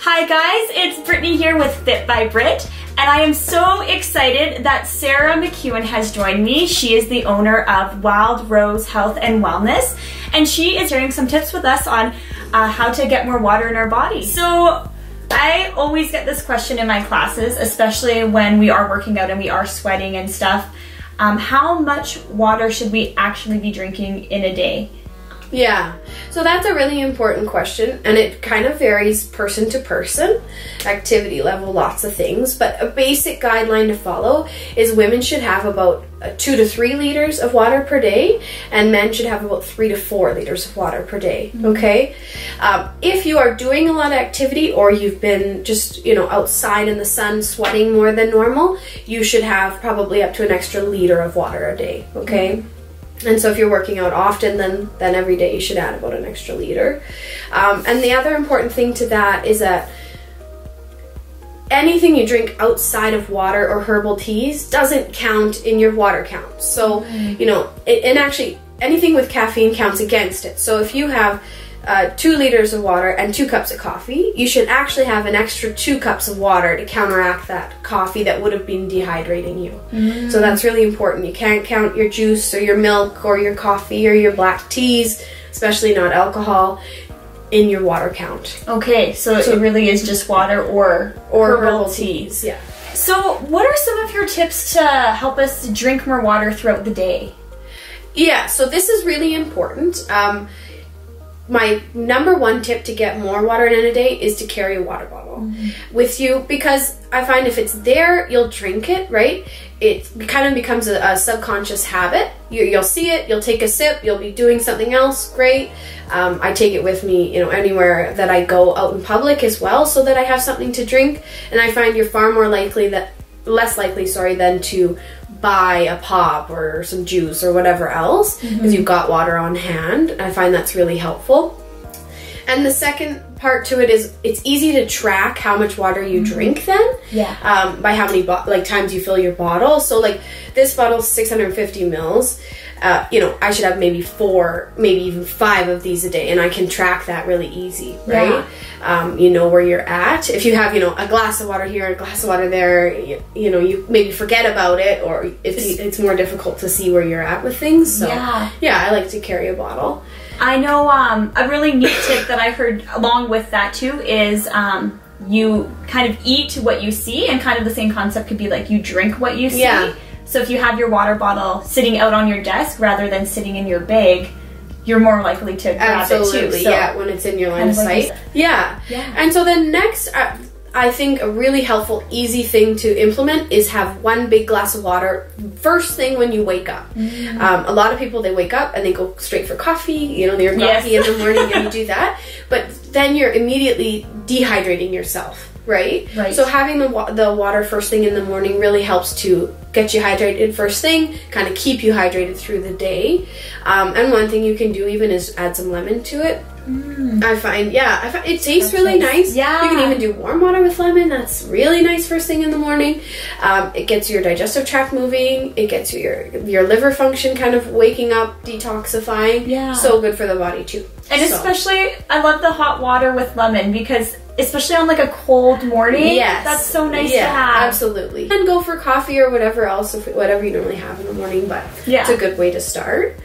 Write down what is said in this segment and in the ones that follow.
Hi guys, it's Brittany here with Fit by Brit, and I am so excited that Sarah MacEwan has joined me. She is the owner of Wild Rose Health and Wellness, and she is sharing some tips with us on how to get more water in our body. So I always get this question in my classes, especially when we are working out and we are sweating and stuff. How much water should we actually be drinking in a day? Yeah, so that's a really important question, and it kind of varies person to person, activity level, lots of things, but a basic guideline to follow is women should have about 2 to 3 liters of water per day, and men should have about 3 to 4 liters of water per day, okay? If you are doing a lot of activity, or you've been just, outside in the sun sweating more than normal, you should have probably up to an extra liter of water a day, okay? And so if you're working out often, then every day you should add about an extra liter. And the other important thing to that is that anything you drink outside of water or herbal teas doesn't count in your water count. So, and actually anything with caffeine counts against it. So if you have 2 liters of water and 2 cups of coffee, you should actually have an extra 2 cups of water to counteract that coffee that would have been dehydrating you. So that's really important. You can't count your juice or your milk or your coffee or your black teas, especially not alcohol, in your water count. Okay, so it really is just water or herbal teas. Yeah. So what are some of your tips to help us drink more water throughout the day? Yeah, so this is really important. My number 1 tip to get more water in a day is to carry a water bottle with you, because I find if it's there, you'll drink it, right? It kind of becomes a subconscious habit. You'll see it, you'll take a sip, you'll be doing something else, great. I take it with me, anywhere that I go out in public as well, so that I have something to drink, and I find you're far more likely less likely than to buy a pop or some juice or whatever else, because you've got water on hand. I find that's really helpful. And the second part to it is it's easy to track how much water you drink then, by how many times you fill your bottle. So like this bottle is 650 mils. I should have maybe 4, maybe even 5 of these a day, and I can track that really easy, right? You know where you're at. If you have, a glass of water here, a glass of water there, you maybe forget about it, or it's more difficult to see where you're at with things. So yeah, I like to carry a bottle. I know a really neat tip that I heard along with that too is you kind of eat what you see, and kind of the same concept could be like you drink what you see. Yeah. So if you have your water bottle sitting out on your desk rather than sitting in your bag, you're more likely to grab it too. So yeah, when it's in your line of sight. Yeah. And so then next, I think a really helpful, easy thing to implement is have 1 big glass of water first thing when you wake up. A lot of people, they wake up and they go straight for coffee, their coffee in the morning, and you do that. But then you're immediately dehydrating yourself. Right? So having the water first thing in the morning really helps to get you hydrated first thing, kind of keep you hydrated through the day. And one thing you can do even is add some lemon to it. I find it tastes really nice. Yeah. You can even do warm water with lemon. That's really nice first thing in the morning. It gets your digestive tract moving. It gets your liver function kind of waking up, detoxifying. Yeah. So good for the body too. And especially, I love the hot water with lemon, because especially on like a cold morning, that's so nice to have. Absolutely. And go for coffee or whatever else, whatever you normally have in the morning, but it's a good way to start.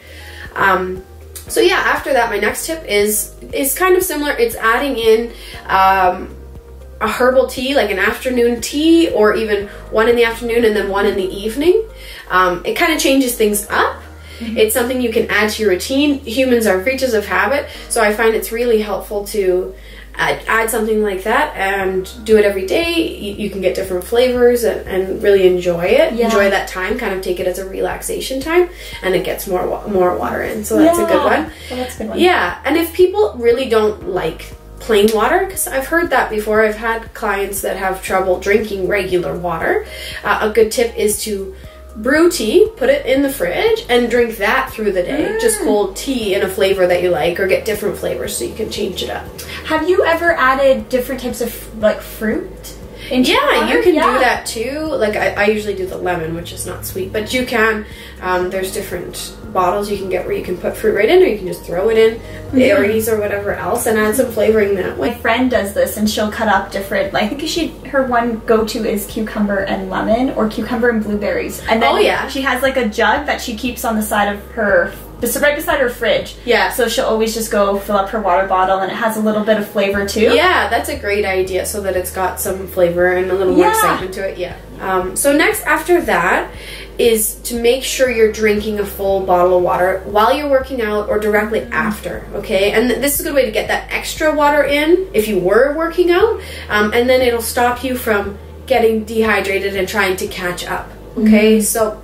So yeah, after that, my next tip is kind of similar. It's adding in a herbal tea, like an afternoon tea, or even 1 in the afternoon and then 1 in the evening. It kind of changes things up. It's something you can add to your routine. Humans are creatures of habit, so I find it's really helpful to add something like that and do it every day. You can get different flavors and really enjoy it. Enjoy that time, kind of take it as a relaxation time, and it gets more water in. So that's a good one. Well, that's a good one. Yeah, and if people really don't like plain water, because I've heard that before, I've had clients that have trouble drinking regular water, a good tip is to brew tea, put it in the fridge, and drink that through the day. Just cold tea in a flavor that you like, or get different flavors so you can change it up. Have you ever added different types of fruit? into water? You can do that too. Like I usually do the lemon, which is not sweet, but you can. There's different bottles you can get where you can put fruit right in, or you can just throw it in berries or whatever else and add some flavoring that way. My friend does this, and she'll cut up different, like, I think her one go-to is cucumber and lemon, or cucumber and blueberries. And then she has like a jug that she keeps on the side of her, right beside her fridge. Yeah. So she'll always just go fill up her water bottle, and it has a little bit of flavor too. Yeah, that's a great idea, so that it's got some flavor and a little more excitement to it. Yeah. So next, after that, is to make sure you're drinking a full bottle of water while you're working out or directly after, okay? And this is a good way to get that extra water in if you were working out, and then it'll stop you from getting dehydrated and trying to catch up, okay? So,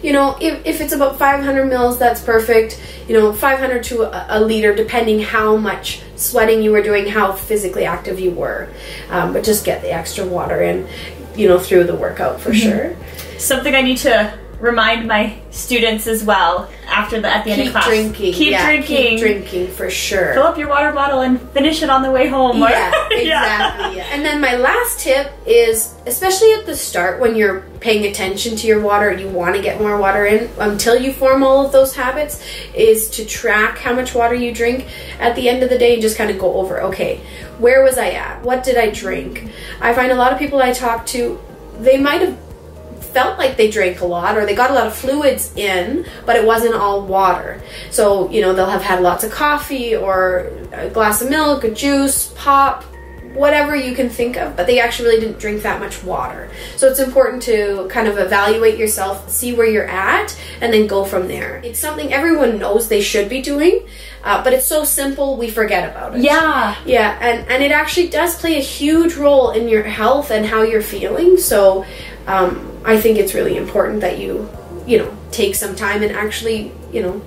you know, if it's about 500 mils, that's perfect. You know, 500 to a liter, depending how much sweating you were doing, how physically active you were. But just get the extra water in, you know, through the workout for sure. Something I need to remind my students as well at the end of class. Keep drinking for sure. Fill up your water bottle and finish it on the way home. Yeah, exactly. Yeah. And then my last tip is, especially at the start when you're paying attention to your water, you want to get more water in until you form all of those habits, is to track how much water you drink at the end of the day and just kind of go over, okay, where was I at? What did I drink? I find a lot of people I talk to, they might have felt like they drank a lot, or they got a lot of fluids in, but it wasn't all water. So, you know, they'll have had lots of coffee or a glass of milk, a juice, pop, whatever you can think of, but they actually really didn't drink that much water. So it's important to kind of evaluate yourself, see where you're at, and then go from there. It's something everyone knows they should be doing, but it's so simple we forget about it. Yeah. Yeah, and it actually does play a huge role in your health and how you're feeling. So I think it's really important that you know, take some time and actually, you know,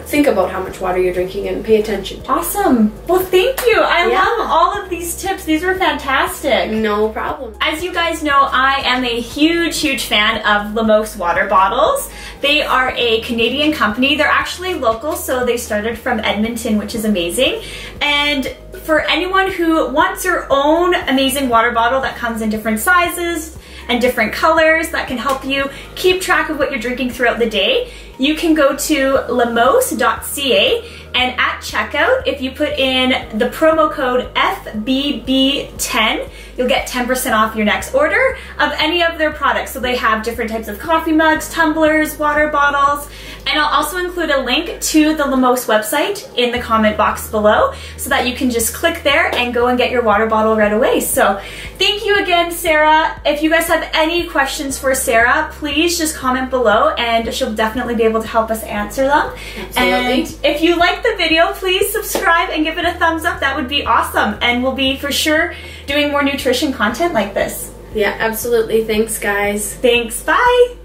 think about how much water you're drinking and pay attention. Awesome. Well, thank you. I love all of these tips. These were fantastic. No problem. As you guys know, I am a huge fan of Lemos water bottles. They are a Canadian company. They're actually local, so they started from Edmonton, which is amazing. And for anyone who wants your own amazing water bottle that comes in different sizes and different colors that can help you keep track of what you're drinking throughout the day, you can go to lemos.ca, and at checkout, if you put in the promo code FBB10, you'll get 10% off your next order of any of their products. So they have different types of coffee mugs, tumblers, water bottles, and I'll also include a link to the Lemos website in the comment box below so that you can just click there and go and get your water bottle right away. So thank you again, Sarah. If you guys have any questions for Sarah, please just comment below and she'll definitely be able to help us answer them. Absolutely. And if you like the video, please subscribe and give it a thumbs up. That would be awesome. And we'll be for sure doing more nutrition content like this. Yeah, absolutely. Thanks, guys. Thanks. Bye.